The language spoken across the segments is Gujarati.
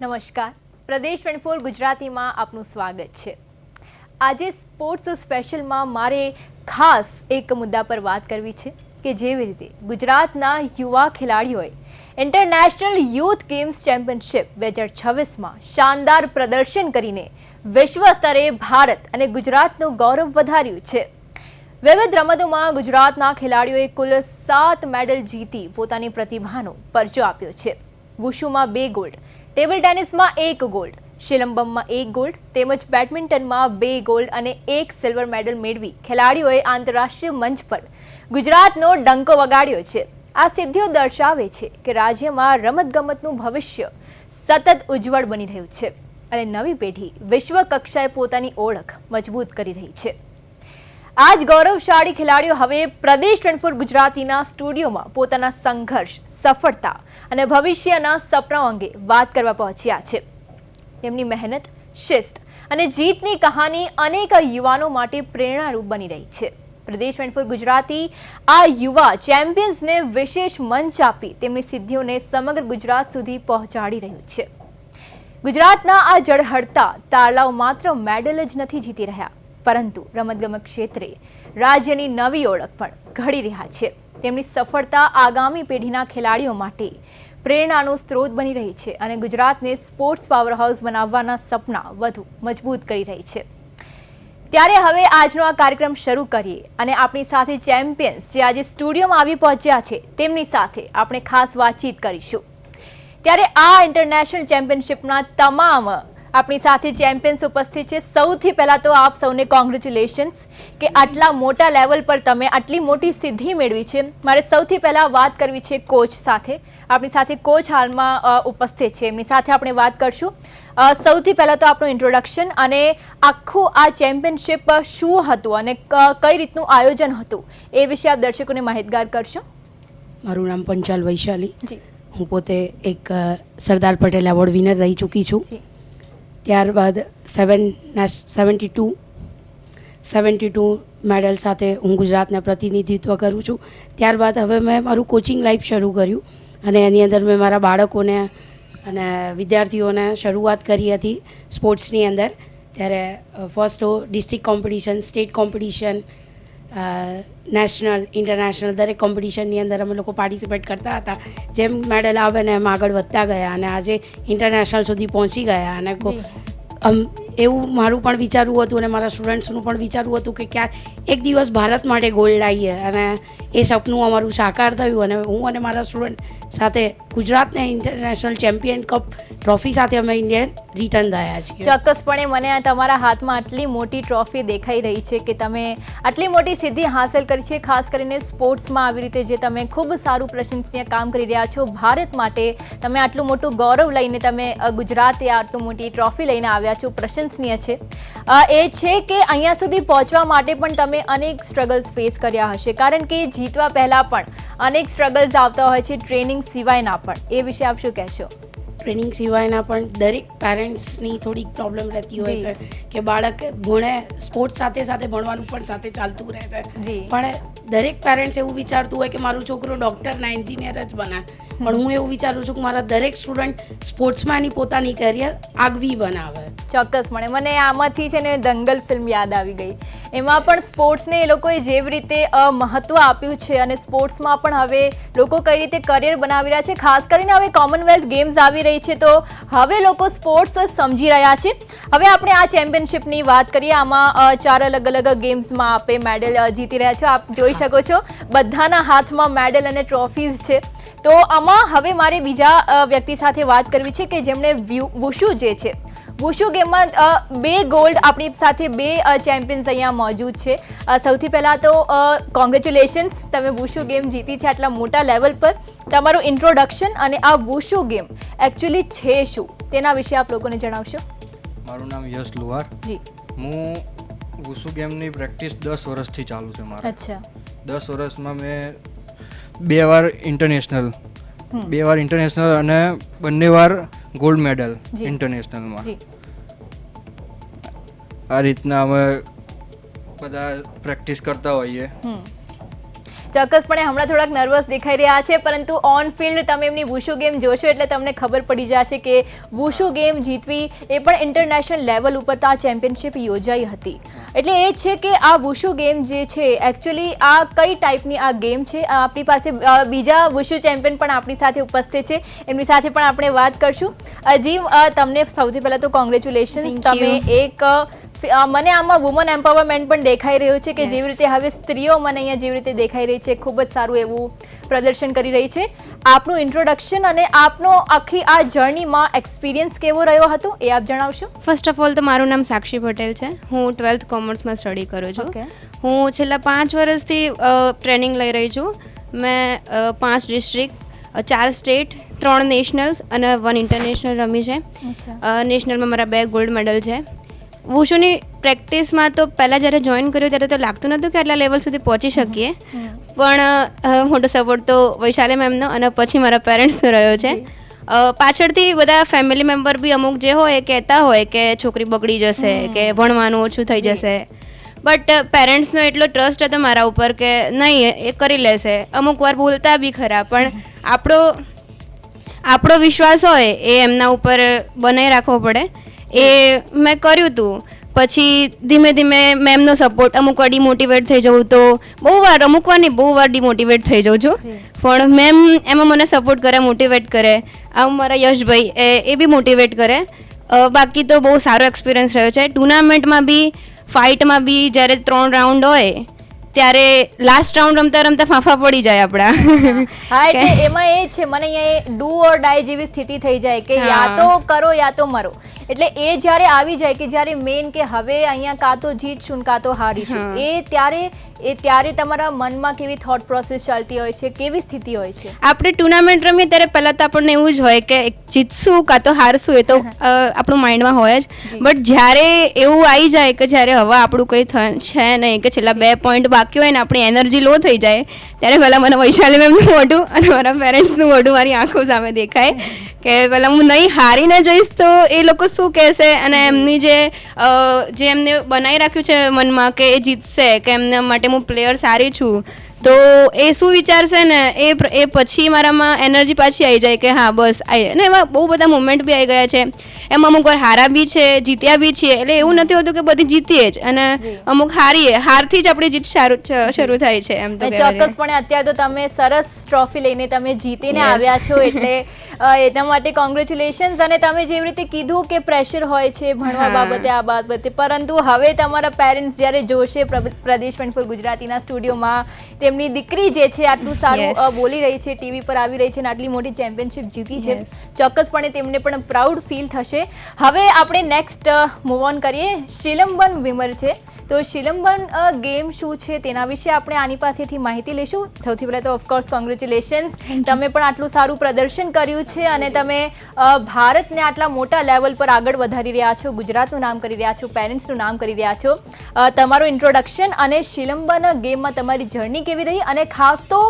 નમસ્કાર, પ્રદેશ 24 ગુજરાતીમાં આપનું સ્વાગત છે। આજે સ્પોર્ટ્સ સ્પેશિયલમાં મારે ખાસ એક મુદ્દા પર વાત કરવી છે કે જેવી રીતે ગુજરાતના યુવા ખેલાડીઓએ ઇન્ટરનેશનલ યુથ ગેમ્સ ચેમ્પિયનશિપ 2026માં શાનદાર પ્રદર્શન કરીને વિશ્વ સ્તરે ભારત અને ગુજરાતનું ગૌરવ વધાર્યું છે। વિવિધ રમતોમાં ગુજરાતના ખેલાડીઓએ કુલ 7 મેડલ જીતી પોતાની પ્રતિભાનો પરચો આપ્યો છે। વુશુમાં 2 ગોલ્ડ, ટેબલ ટેનિસમાં 1 ગોલ્ડ, શિલંબમમાં 1 ગોલ્ડ તેમજ બેડમિન્ટનમાં 2 ગોલ્ડ અને 1 સિલ્વર મેડલ મેળવી ખેલાડીઓએ આંતરરાષ્ટ્રીય મંચ પર ગુજરાતનો ડંકો વગાડ્યો છે। આ સિદ્ધિઓ દર્શાવે છે કે રાજ્યમાં રમતગમતનું ભવિષ્ય સતત ઉજ્જવળ બની રહ્યું છે અને નવી પેઢી વિશ્વ કક્ષાએ પોતાની ઓળખ મજબૂત કરી રહી છે। આ જ ગૌરવશાળી ખેલાડીઓ હવે પ્રદેશ 24 ગુજરાતીના સ્ટુડિયોમાં પોતાના સંઘર્ષ, સફળતા અને ભવિષ્યના સપનાઓ અંગે વાત કરવા પહોંચ્યા છે। તેમની મહેનત, શિસ્ત અને જીતની કહાની અનેક યુવાનો માટે પ્રેરણારૂપ બની રહી છે। પ્રદેશ 24 ગુજરાતી આ યુવા ચેમ્પિયન્સને વિશેષ મંચ આપી તેમની સિદ્ધિઓને સમગ્ર ગુજરાત સુધી પહોંચાડી રહ્યું છે। ગુજરાતના આ ઝળહળતા તારલાઓ માત્ર મેડલ જ નથી જીતી રહ્યા, પરંતુ રમતગમત ક્ષેત્રે રાજ્યની નવી ઓળખ પણ ઘડી રહ્યા છે। તેમની સફળતા આગામી પેઢીના ખેલાડીઓ માટે પ્રેરણાનો સ્ત્રોત બની રહી છે અને ગુજરાતને સ્પોર્ટ્સ પાવરહાઉસ બનાવવાના સપના વધુ મજબૂત કરી રહી છે। ત્યારે હવે આજનો આ કાર્યક્રમ શરૂ કરીએ અને આપણી સાથે ચેમ્પિયન્સ જે આજે સ્ટુડિયોમાં આવી પહોંચ્યા છે તેમની સાથે આપણે ખાસ વાતચીત કરીશું। ત્યારે આ ઇન્ટરનેશનલ ચેમ્પિયનશિપના તમામ આપણી સાથે ચેમ્પિયન્સ ઉપસ્થિત છે। સૌથી પહેલા તો આપ સૌને કોંગ્રેચ્યુલેશન્સ કે આટલા મોટા લેવલ પર તમે આટલી મોટી સિદ્ધિ મેળવી છે। મારે સૌથી પહેલા વાત કરવી છે કોચ સાથે। આપણી સાથે કોચ હાલમાં ઉપસ્થિત છે, એમની સાથે આપણે વાત કરશું। સૌથી પહેલા તો આપણું ઇન્ટ્રોડક્શન અને આખું આ ચેમ્પિયનશિપ શું હતું અને કઈ રીતનું આયોજન હતું એ વિશે આપ દર્શકોને માહિતગાર કરશો। મારું નામ પંચાલ વૈશાલી જી, હું પોતે એક સરદાર પટેલ એવોર્ડ વિનર રહી ચૂકી છું। ત્યારબાદ 72 મેડલ સાથે હું ગુજરાતને પ્રતિનિધિત્વ કરું છું। ત્યારબાદ હવે મેં મારું કોચિંગ લાઈફ શરૂ કર્યું અને એની અંદર મેં મારા બાળકોને અને વિદ્યાર્થીઓને શરૂઆત કરી હતી સ્પોર્ટ્સની અંદર। ત્યારે first district competition, state competition, national, international દરેક કોમ્પિટિશનની અંદર અમે લોકો પાર્ટિસિપેટ કરતા હતા। જેમ મેડલ આવે ને એમ આગળ વધતા ગયા અને આજે ઇન્ટરનેશનલ સુધી પહોંચી ગયા અને એવું મારું પણ વિચારવું હતું અને મારા સ્ટુડન્ટ્સનું પણ વિચારવું હતું કે ક્યાંક એક દિવસ ભારત માટે ગોલ્ડ લાવીએ અને એ સપનું અમારું સાકાર થયું અને હું અને મારા સ્ટુડન્ટ સાથે ગુજરાતને ઇન્ટરનેશનલ ચેમ્પિયન કપ ટ્રોફી સાથે અમે ઇન્ડિયન રિટર્ન થયા છીએ। ચોક્કસપણે મને તમારા હાથમાં આટલી મોટી ટ્રોફી દેખાઈ રહી છે કે તમે આટલી મોટી સિદ્ધિ હાંસલ કરી છે, ખાસ કરીને સ્પોર્ટ્સમાં આવી રીતે જે તમે ખૂબ સારું પ્રશંસનીય કામ કરી રહ્યા છો ભારત માટે। તમે આટલું મોટું ગૌરવ લઈને તમે ગુજરાતે આટલું મોટી ટ્રોફી લઈને આવ્યા છો, પ્રશંસનીય છે। એ છે કે અહીંયા સુધી પહોંચવા માટે પણ તમે અનેક સ્ટ્રગલ્સ ફેસ કર્યા હશે, કારણ કે જીતવા પહેલાં પણ અનેક સ્ટ્રગલ્સ આવતા હોય છે ટ્રેનિંગ સિવાયના પણ। એ વિશે આપ શું કહેશો? ટ્રેનિંગ સિવાયના પણ દરેક પેરેન્ટ્સની થોડીક પ્રોબ્લેમ રહેતી હોય છે કે બાળક ભણે, સ્પોર્ટ્સ સાથે સાથે ભણવાનું પણ સાથે ચાલતું રહે છે, પણ દરેક પેરેન્ટ્સ એવું વિચારતું હોય કે મારું છોકરો ડૉક્ટર ના એન્જિનિયર જ બને, પણ હું એવું વિચારું છું કે મારા દરેક સ્ટુડન્ટ સ્પોર્ટ્સમાં એની પોતાની કરિયર આગવી બનાવે। ચોક્કસપણે મને આમાંથી છે ને દંગલ ફિલ્મ યાદ આવી ગઈ। એમાં પણ સ્પોર્ટ્સને એ લોકોએ જેવી રીતે મહત્ત્વ આપ્યું છે અને સ્પોર્ટ્સમાં પણ હવે લોકો કઈ રીતે કરિયર બનાવી રહ્યા છે, ખાસ કરીને હવે કોમનવેલ્થ ગેમ્સ આવી રહી છે તો હવે લોકો સ્પોર્ટ્સ સમજી રહ્યા છે। હવે આપણે આ ચેમ્પિયનશિપની વાત કરીએ। આમાં 4 અલગ અલગ ગેમ્સમાં આપે મેડલ જીતી રહ્યા છો। આપ જોઈ શકો છો બધાના હાથમાં મેડલ અને ટ્રોફીઝ છે। તો આમાં હવે મારે બીજા વ્યક્તિ સાથે વાત કરવી છે કે જેમણે વુશુ જે છે, વુશુ ગેમમાં 2 ગોલ્ડ, આપણી સાથે 2 ચેમ્પિયન્સ અહીંયા મોજૂદ છે। સૌથી પહેલાં તો કોંગ્રેચ્યુલેશન્સ, તમે વુશુ ગેમ જીતી છે આટલા મોટા લેવલ પર। તમારું ઇન્ટ્રોડક્શન અને આ વુશુ ગેમ એકચ્યુઅલી છે શું તેના વિશે આપ લોકોને જણાવશો। મારું નામ યશ લુહાર જી, હું વુશુ ગેમની પ્રેક્ટિસ 10 વર્ષથી ચાલુ છે મારે। અચ્છા, 10 વર્ષમાં મેં 2 વાર ઇન્ટરનેશનલ અને બંને વાર ગોલ્ડ મેડલ ઇન્ટરનેશનલમાં। આ રીતના અમે બધા પ્રેક્ટિસ કરતા હોઈએ। ચોક્કસપણે હમણાં થોડાક નર્વસ દેખાઈ રહ્યા છે, પરંતુ ઓન ફિલ્ડ તમે એમની વુશુ ગેમ જોશો એટલે તમને ખબર પડી જશે કે વુશુ ગેમ જીતવી એ પણ ઇન્ટરનેશનલ લેવલ ઉપર તો આ ચેમ્પિયનશિપ યોજાઈ હતી. એટલે એ છે કે આ વુશુ ગેમ જે છે એકચ્યુઅલી આ કઈ ટાઈપની આ ગેમ છે. આપણી પાસે બીજા વુશુ ચેમ્પિયન પણ આપણી સાથે ઉપસ્થિત છે, એમની સાથે પણ આપણે વાત કરશું. અજીમ, તમને સૌથી પહેલાં તો કોંગ્રેચ્યુલેશન્સ. તમે એક મને આમાં વુમન એમ્પાવરમેન્ટ પણ દેખાઈ રહ્યું છે કે જેવી રીતે હવે સ્ત્રીઓ મને અહીંયા જેવી રીતે દેખાઈ રહી છે, ખૂબ જ સારું એવું પ્રદર્શન કરી રહી છે. આપનું ઇન્ટ્રોડક્શન અને આપનો આખી આ જર્નીમાં એક્સપિરિયન્સ કેવો રહ્યો હતો એ આપ જણાવશો. ફર્સ્ટ ઓફ ઓલ તો મારું નામ સાક્ષી પટેલ છે. હું 12th કોમર્સમાં સ્ટડી કરું છું. હું છેલ્લા 5 વર્ષથી ટ્રેનિંગ લઈ રહી છું. મેં 5 ડિસ્ટ્રિક્ટ, 4 સ્ટેટ, 3 નેશનલ અને 1 ઇન્ટરનેશનલ રમી છે. નેશનલમાં મારા 2 ગોલ્ડ મેડલ છે. વુશુની પ્રેક્ટિસમાં તો પહેલાં જ્યારે જોઈન કર્યું ત્યારે તો લાગતું નહોતું કે આટલા લેવલ સુધી પહોંચી શકીએ, પણ મોટો સપોર્ટ તો વૈશાલી મેમનો અને પછી મારા પેરેન્ટ્સનો રહ્યો છે. પાછળથી બધા ફેમિલી મેમ્બર બી અમુક જે હોય એ કહેતા હોય કે છોકરી બગડી જશે, કે ભણવાનું ઓછું થઈ જશે, બટ પેરેન્ટ્સનો એટલો ટ્રસ્ટ હતો મારા ઉપર કે નહીં, એ કરી લેશે. અમુક વાર બોલતા બી ખરા, પણ આપણો વિશ્વાસ હોય એ એમના ઉપર બનાવી રાખવો પડે. એ મેં કર્યું હતું. પછી ધીમે ધીમે મેમનો સપોર્ટ, અમુક વાર ડિમોટિવેટ થઈ જવું તો અમુક વાર નહીં, બહુ વાર ડિમોટિવેટ થઈ જાઉં છું, પણ મેમ એમાં મને સપોર્ટ કરે, મોટિવેટ કરે. આમ મારા યશભાઈ એ બી મોટિવેટ કરે. બાકી તો બહુ સારો એક્સપિરિયન્સ રહ્યો છે. ટુર્નામેન્ટમાં બી, ફાઇટમાં બી જ્યારે 3 રાઉન્ડ હોય ત્યારે લાસ્ટ રાઉન્ડ રમતા રમતા ફાંફા પડી જાય આપણા. હા, એટલે એમાં એ છે, મને અહીંયા ડુ ઓર ડાય જેવી સ્થિતિ થઈ જાય કે યા તો કરો યા તો મરો. એટલે એ જ્યારે આવી જાય કે જ્યારે મેઇન કે હવે અહીંયા કાં તો જીતશું કાં તો હારીશું, ત્યારે તમારા મનમાં કેવી થોટ પ્રોસેસ ચાલતી હોય છે, કેવી સ્થિતિ હોય છે? આપણે ટુર્નામેન્ટ રમીએ ત્યારે પહેલાં તો આપણને એવું જ હોય કે જીતશું કાં તો હારશું, એ તો આપણું માઇન્ડમાં હોય જ. બટ જ્યારે એવું આવી જાય કે જ્યારે હવે આપણું કંઈ છે નહીં, કે છેલ્લા 2 પોઈન્ટ બાકી હોય ને આપણી એનર્જી લો થઈ જાય, ત્યારે પહેલાં મને વૈશાલી મેમનું મોઢું અને મારા પેરેન્ટ્સનું મોઢું મારી આંખો સામે દેખાય કે પહેલાં હું નહીં હારીને જઈશ તો એ લોકો શું કહેશે, અને એમની જે એમને બનાવી રાખ્યું છે મનમાં કે એ જીતશે, કે એમના માટે હું પ્લેયર સારી છું, તો એ શું વિચારશે ને એ પછી મારામાં એનર્જી પાછી આવી જાય કે હા બસ આવી. અને એમાં બહુ બધા મુમેન્ટ બી આવી ગયા છે. એમાં અમુક વાર હારા બી છે, જીત્યા બી છીએ. એટલે એવું નથી હોતું કે બધી જીતીએ જ, અને અમુક હારીએ, હારથી જ આપણી જીત શરૂ થાય છે. એમ તો ચોક્કસપણે અત્યારે તો તમે સરસ ટ્રોફી લઈને તમે જીતીને આવ્યા છો, એટલે એના માટે કોંગ્રેચ્યુલેશન્સ. અને તમે જેવી રીતે કીધું કે પ્રેશર હોય છે ભણવા બાબતે, આ બાબતે, પરંતુ હવે તમારા પેરેન્ટ્સ જ્યારે જોશે પ્રદેશ 24 ગુજરાતીના સ્ટુડિયોમાં તેમની દીકરી જે છે આટલું સારું બોલી રહી છે, ટીવી પર આવી રહી છે અને આટલી મોટી ચેમ્પિયનશિપ જીતી છે, ચોક્કસપણે તેમને પણ પ્રાઉડ ફીલ થશે. હવે આપણે નેક્સ્ટ મૂવ ઓન કરીએ. શિલંબન વિમર છે, તો શિલંબન ગેમ શું છે તેના વિશે આપણે આની પાસેથી માહિતી લઈશું. સૌથી પહેલાં તો ઓફકોર્સ કોંગ્રેચ્યુલેશન્સ, તમે પણ આટલું સારું પ્રદર્શન કર્યું છે અને તમે ભારતને આટલા મોટા લેવલ પર આગળ વધારી રહ્યા છો, ગુજરાતનું નામ કરી રહ્યા છો, પેરેન્ટ્સનું નામ કરી રહ્યા છો. તમારું ઇન્ટ્રોડક્શન અને શિલંબન ગેમમાં તમારી જર્ની કેવી રહી, અને ખાસ તો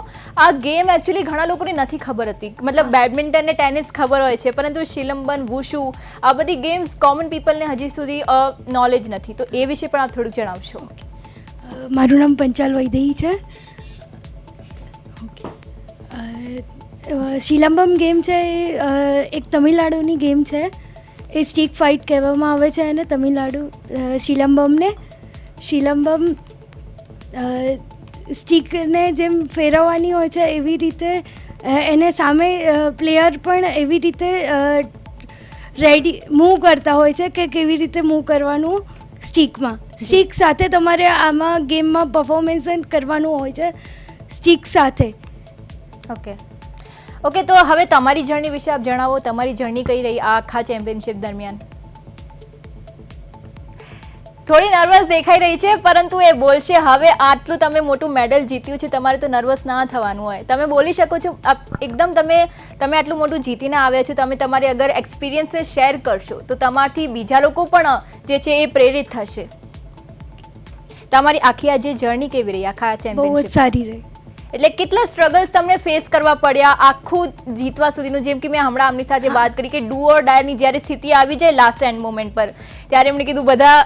આ ગેમ એકચ્યુઅલી ઘણા લોકોને નથી ખબર હતી. મતલબ બેડમિન્ટન અને ટેનિસ ખબર હોય છે, પરંતુ શિલંબન, વુશુ, આ બધી ગેમ્સ કોમન પીપલને હજી સુધી નોલેજ નથી, તો એ વિશે પણ આપ થોડુંક જણાવશો. મારું નામ પંચાલ વૈદેહી છે. શિલંબમ ગેમ છે એ એક તમિલનાડુની ગેમ છે. એ સ્ટીક ફાઇટ કહેવામાં આવે છે અને તમિલનાડુ શિલંબમ સ્ટીકને જેમ ફેરવવાની હોય છે એવી રીતે એને સામે પ્લેયર પણ એવી રીતે રેડી મૂવ કરતા હોય છે કે કેવી રીતે મૂવ કરવાનું સ્ટીક સાથે તમારે આમાં ગેમમાં પરફોર્મન્સ કરવાનું હોય છે સ્ટીક સાથે. ઓકે, તો હવે તમારી જર્ની વિશે આપ જણાવો. તમારી જર્ની કઈ રહી આ આખા ચેમ્પિયનશિપ દરમિયાન? થોડી નર્વસ દેખાઈ રહી છે, પરંતુ એ બોલશે. હવે આટલું તમે મોટું મેડલ જીત્યું છે, તમારે તો નર્વસ ના થવાનું હોય. તમે બોલી શકો છો એકદમ. તમે આટલું મોટું જીતીને આવ્યા છો, તમે તમારી અગર એક્સપિરિયન્સ શેર કરશો તો તમારથી બીજા લોકો પણ જે છે એ પ્રેરિત થશે. તમારી આખી આ જે જર્ની કેવી રહી આખા ચેમ્પિયનશિપ? બહુ જ સારી રહી. એટલે કેટલા સ્ટ્રગલ્સ તમને ફેસ કરવા પડ્યા આખું જીતવા સુધીનું? જેમ કે મેં હમણાં આમની સાથે વાત કરી કે ડુ ઓર ડાયની જ્યારે સ્થિતિ આવી જાય લાસ્ટ એન્ડ મોમેન્ટ પર, ત્યારે એમણે કીધું બધા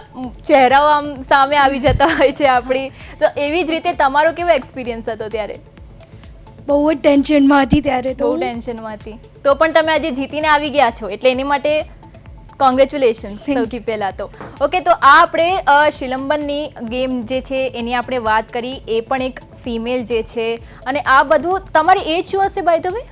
ચહેરાઓ આમ સામે આવી જતા હોય છે આપણી, તો એવી જ રીતે તમારો કેવો એક્સપિરિયન્સ હતો ત્યારે? બહુ જ ટેન્શનમાં હતી ત્યારે તો બહુ ટેન્શનમાં હતી, તો પણ તમે આજે જીતીને આવી ગયા છો એટલે એની માટે કોંગ્રેચ્યુલેશન સૌથી પહેલાં તો. ઓકે, તો આ આપણે શિલંબનની ગેમ જે છે એની આપણે વાત કરી, એ પણ એક ફિમેલ જે છે, અને આ બધું તમારી એજ શું હશે બાય ધ વે?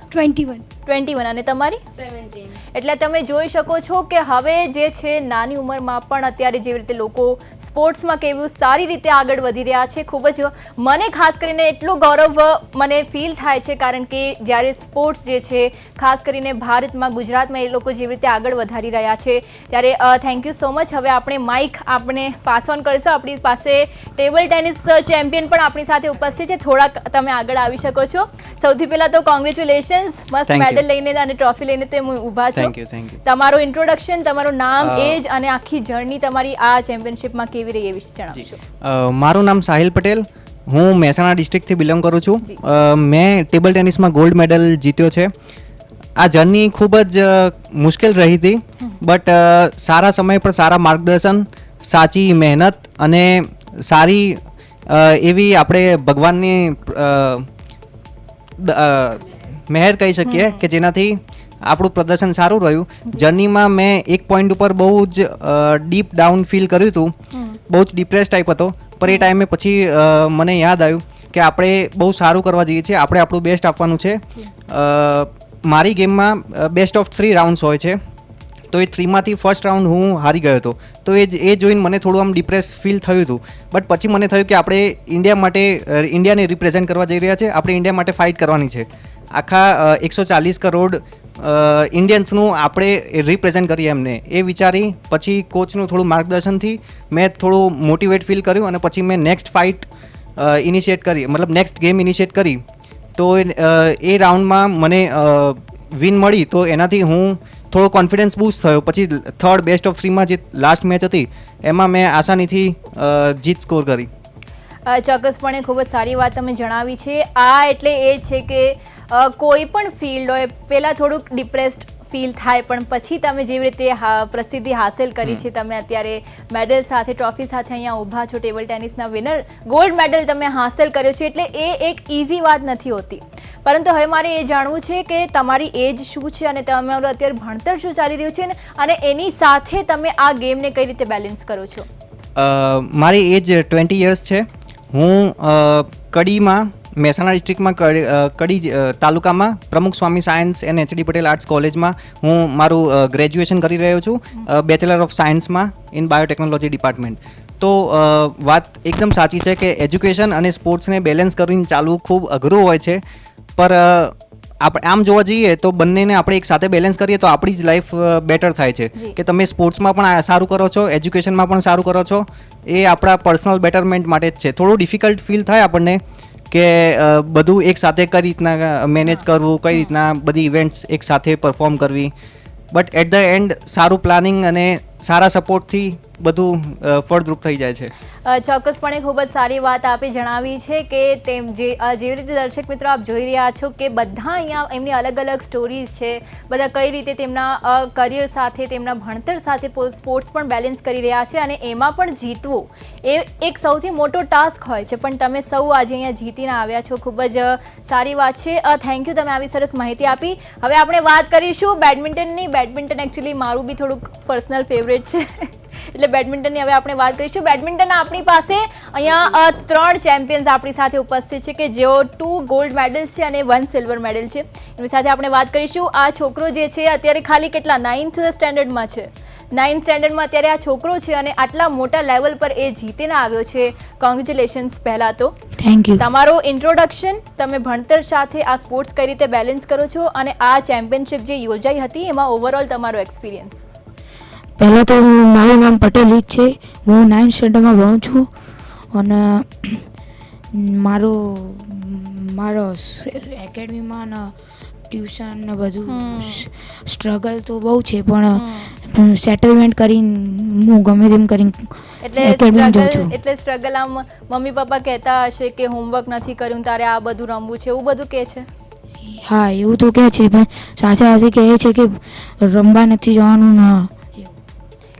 21 અને તમારી 17. એટલે તમે જોઈ શકો છો કે હવે જે છે નાની ઉંમરમાં પણ અત્યારે જેવી રીતે લોકો સ્પોર્ટ્સમાં કેવું સારી રીતે આગળ વધી રહ્યા છે, ખૂબ જ મને ખાસ કરીને એટલું ગૌરવ મને ફીલ થાય છે, કારણ કે જ્યારે સ્પોર્ટ્સ જે છે ખાસ કરીને ભારતમાં ગુજરાતમાં એ લોકો જેવી રીતે આગળ વધારી રહ્યા છે, ત્યારે થેન્ક યુ સો મચ. હવે આપણે માઇક આપણે પાસ ઓન કરીશું. આપણી પાસે ટેબલ ટેનિસ ચેમ્પિયન પણ આપણી સાથે ઉપસ્થિત છે, થોડાક તમે આગળ આવી શકો છો. સૌથી પહેલાં તો કોંગ્રેચ્યુલેશન્સ, મસ્ત મેડલ લઈને અને ટ્રોફી લઈને તમે ઊભા છો. Thank you. તમારું ઇન્ટ્રોડક્શન, તમારું નામ, એજ અને આખી જર્ની તમારી આ ચેમ્પિયનશિપમાં કેવી રહી એ વિશે જણાવશો. મારું નામ સાહિલ પટેલ, હું મહેસાણા ડિસ્ટ્રિક્ટથી બિલોંગ કરું છું. જી. મેં ટેબલ ટેનિસમાં ગોલ્ડ મેડલ જીત્યો છે. આ જર્ની ખૂબ જ મુશ્કેલ રહી હતી, બટ સારા સમય પર સારા માર્ગદર્શન, સાચી મહેનત અને સારી એવી આપણે ભગવાનની મહેર કહી શકીએ કે જેનાથી આપણું પ્રદર્શન સારું રહ્યું. જર્નીમાં મેં એક પોઈન્ટ ઉપર બહુ જ ડીપ ડાઉન ફીલ કર્યું હતું, બહુ જ ડિપ્રેસ ટાઈપ હતો, પણ એ ટાઈમે પછી મને યાદ આવ્યું કે આપણે બહુ સારું કરવા જઈએ છીએ, આપણે આપણું બેસ્ટ આપવાનું છે. મારી ગેમમાં બેસ્ટ ઓફ 3 રાઉન્ડ્સ હોય છે, તો એ 3માંથી ફર્સ્ટ રાઉન્ડ હું હારી ગયો હતો, તો એ જોઈને મને થોડું આમ ડિપ્રેસ ફીલ થયું હતું. બટ પછી મને થયું કે આપણે ઇન્ડિયા માટે, ઇન્ડિયાને રિપ્રેઝેન્ટ કરવા જઈ રહ્યા છે, આપણે ઇન્ડિયા માટે ફાઇટ કરવાની છે. આખા 140 કરોડ ઇન્ડિયન્સનું આપણે રિપ્રેઝેન્ટ કરીએ એમને, એ વિચારી પછી કોચનું થોડું માર્ગદર્શનથી મેં થોડું મોટિવેટ ફીલ કર્યું, અને પછી મેં નેક્સ્ટ ફાઇટ ઇનિશિએટ કરી, મતલબ નેક્સ્ટ ગેમ ઇનિશિએટ કરી. તો એ રાઉન્ડમાં મને વિન મળી, તો એનાથી હું થોડો કોન્ફિડન્સ બૂસ્ટ થયો. પછી થર્ડ બેસ્ટ ઓફ 3માં જે લાસ્ટ મેચ હતી એમાં મેં આસાનીથી જીત સ્કોર કરી. ચોક્કસપણે ખૂબ જ સારી વાત તમે જણાવી છે. આ એટલે એ છે કે કોઈ પણ ફિલ્ડ હોય પહેલાં થોડુંક ડિપ્રેસ્ડ ફીલ થાય, પણ પછી તમે જેવી રીતે પ્રસિદ્ધિ હાંસલ કરી છે, તમે અત્યારે મેડલ સાથે, ટ્રોફી સાથે અહીંયા ઊભા છો, ટેબલ ટેનિસના વિનર, ગોલ્ડ મેડલ તમે હાંસલ કર્યો છે, એટલે એ એક ઇઝી વાત નથી હોતી. પરંતુ હવે મારે એ જાણવું છે કે તમારી એજ શું છે અને તમારું અત્યારે ભણતર શું ચાલી રહ્યું છે, અને એની સાથે તમે આ ગેમને કઈ રીતે બેલેન્સ કરો છો? મારી એજ 20 યર્સ છે. હું કડીમાં, મહેસાણા ડિસ્ટ્રિક્ટમાં કડી તાલુકામાં Pramukh Swami science and HD Patel arts કોલેજમાં હું મારું ગ્રેજ્યુએશન કરી રહ્યો છું, બેચલર ઓફ સાયન્સમાં ઇન બાયોટેકનોલોજી ડિપાર્ટમેન્ટ. તો વાત એકદમ સાચી છે કે એજ્યુકેશન અને સ્પોર્ટ્સને બેલેન્સ કરીને ચાલવું ખૂબ અઘરું હોય છે, પર આપણે આમ જોવા જઈએ તો બંનેને આપણે એક સાથે બેલેન્સ કરીએ તો આપણી જ લાઈફ બેટર થાય છે. કે તમે સ્પોર્ટ્સમાં પણ સારું કરો છો, એજ્યુકેશનમાં પણ સારું કરો છો, એ આપણા પર્સનલ બેટરમેન્ટ માટે જ છે. થોડું ડિફિકલ્ટ ફીલ થાય આપણને કે બધું એક સાથે કઈ રીતના મેનેજ કરવું, કઈ રીતના બધી ઇવેન્ટ્સ એક સાથે પરફોર્મ કરવી, બટ એટ ધ એન્ડ સારું પ્લાનિંગ અને સારા સપોર્ટથી બધું ફળદ્રુપ થઈ જાય છે. ચોક્કસપણે ખૂબ જ સારી વાત આપે જણાવી છે કે તેમ જેવી રીતે દર્શક મિત્રો આપ જોઈ રહ્યા છો કે બધા અહીંયા એમની અલગ અલગ સ્ટોરીઝ છે, બધા કઈ રીતે તેમના કરિયર સાથે, તેમના ભણતર સાથે સ્પોર્ટ્સ પણ બેલેન્સ કરી રહ્યા છે, અને એમાં પણ જીતવું એ એક સૌથી મોટો ટાસ્ક હોય છે, પણ તમે સૌ આજે અહીંયા જીતીને આવ્યા છો, ખૂબ જ સારી વાત છે. થેન્ક યુ, તમે આવી સરસ માહિતી આપી. હવે આપણે વાત કરીશું બેડમિન્ટનની. બેડમિન્ટન એકચ્યુઅલી મારું બી થોડુંક પર્સનલ ફેવરેટ છે, એટલે બેડમિન્ટનની હવે આપણે વાત કરીશું. બેડમિન્ટન આપણી પાસે અહીંયા 3 ચેમ્પિયન્સ આપણી સાથે ઉપસ્થિત છે કે જેઓ 2 ગોલ્ડ મેડલ્સ છે અને 1 સિલ્વર મેડલ છે. એની સાથે આપણે વાત કરીશું. આ છોકરો જે છે અત્યારે ખાલી કેટલા 9th સ્ટેન્ડર્ડમાં છે, 9th સ્ટેન્ડર્ડમાં અત્યારે આ છોકરો છે અને આટલા મોટા લેવલ પર એ જીતીને આવ્યો છે. કોંગ્રેચ્યુલેશન્સ. પહેલાં તો થેન્ક યુ. તમારો ઇન્ટ્રોડક્શન, તમે ભણતર સાથે આ સ્પોર્ટ્સ કઈ રીતે બેલેન્સ કરો છો, અને આ ચેમ્પિયનશિપ જે યોજાઈ હતી એમાં ઓવરઓલ તમારો એક્સપિરિયન્સ. પહેલાં તો મારું નામ પટેલ ઈજ છે, હું 9th સ્ટેન્ડર્ડમાં ભણું છું, અને મારો એકેડમીમાં ને ટ્યુશન ને બધું સ્ટ્રગલ તો બહુ છે, પણ સેટલમેન્ટ કરીને હું ગમે તેમ કરીને એકેડમી જાઉં છું. એટલે સ્ટ્રગલ આમ મમ્મી પપ્પા કહેતા હશે કે હોમવર્ક નથી કર્યું તારે આ બધું રમવું છે એવું બધું કહે છે? હા એવું તો કહે છે, પણ સાથે સાથે કહે છે કે રમવા નથી જવાનું ના.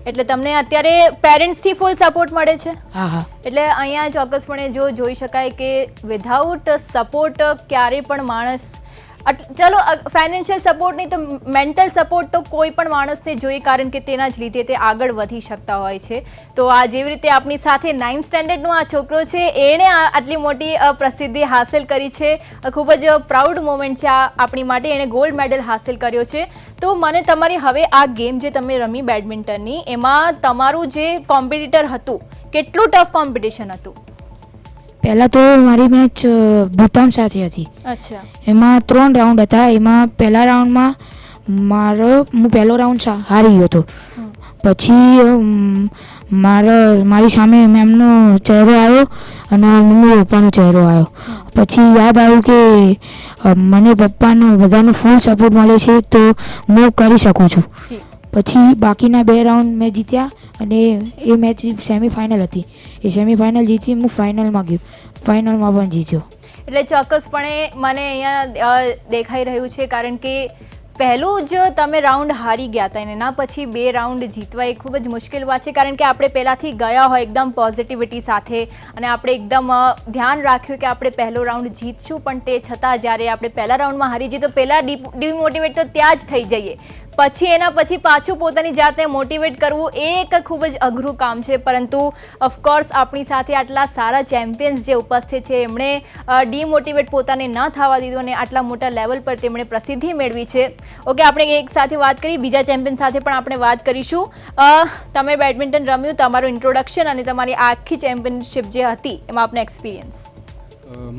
એટલે તમને અત્યારે પેરેન્ટ્સથી ફૂલ સપોર્ટ મળે છે? હા હા એટલે અહીંયા ચોક્કસપણે જો જોઈ શકાય કે વિધાઉટ સપોર્ટ ક્યારે પણ માણસ ચલો ફાઇનાન્શિયલ સપોર્ટ નહીં તો મેન્ટલ સપોર્ટ તો કોઈ પણ માણસને જોઈએ, કારણ કે તેના જ લીધે તે આગળ વધી શકતા હોય છે. તો આ જેવી રીતે આપણી સાથે 9th સ્ટેન્ડર્ડનો આ છોકરો છે, એણે આટલી મોટી પ્રસિદ્ધિ હાંસલ કરી છે. ખૂબ જ પ્રાઉડ મોમેન્ટ છે આ આપણી માટે. એણે ગોલ્ડ મેડલ હાંસલ કર્યો છે. તો મને તમારી હવે આ ગેમ જે તમે રમી બેડમિન્ટનની, એમાં તમારું જે કોમ્પિટિટર હતું, કેટલું ટફ કોમ્પિટિશન હતું? પહેલાં તો મારી મેચ ભૂતાન સાથે હતી. અચ્છા. એમાં 3 રાઉન્ડ હતા. એમાં પહેલા રાઉન્ડમાં હું પહેલો રાઉન્ડ હારી ગયો હતો. પછી મારી સામે મેમનો ચહેરો આવ્યો અને મમ્મી પપ્પાનો ચહેરો આવ્યો. પછી યાદ આવ્યું કે મને પપ્પાનો બધાનો ફૂલ સપોર્ટ મળે છે તો હું કરી શકું છું. પછી બાકીના 2 રાઉન્ડ મેં જીત્યા અને એ મેચ સેમિફાઇનલ હતી. એ સેમિફાઇનલ જીતી હું ફાઇનલમાં ગયો, ફાઇનલમાં પણ જીત્યો. એટલે ચોક્કસપણે મને અહીંયા દેખાઈ રહ્યું છે, કારણ કે પહેલું જ તમે રાઉન્ડ હારી ગયા હતા અને એના પછી 2 રાઉન્ડ જીતવા એ ખૂબ જ મુશ્કેલ વાત છે. કારણ કે આપણે પહેલાંથી ગયા હોય એકદમ પોઝિટિવિટી સાથે અને આપણે એકદમ ધ્યાન રાખ્યું કે આપણે પહેલો રાઉન્ડ જીતશું, પણ તે છતાં જ્યારે આપણે પહેલા રાઉન્ડમાં હારી જઈએ તો પહેલાં ડિમોટિવેટ તો ત્યાં જ થઈ જઈએ. પછી એના પછી પાછું પોતાની જાતને મોટિવેટ કરવું એ એક ખૂબ જ અઘરું કામ છે. પરંતુ ઓફકોર્સ આપણી સાથે આટલા સારા ચેમ્પિયન્સ જે ઉપસ્થિત છે, એમણે ડિમોટિવેટ પોતાને ન થવા દીધું અને આટલા મોટા લેવલ પર તેમણે પ્રસિદ્ધિ મેળવી છે. ઓકે, આપણે એક સાથે વાત કરી, બીજા ચેમ્પિયન સાથે પણ આપણે વાત કરીશું. તમે બેડમિન્ટન રમ્યું, તમારું ઇન્ટ્રોડક્શન અને તમારી આખી ચેમ્પિયનશિપ જે હતી એમાં આપનો એક્સપિરિયન્સ.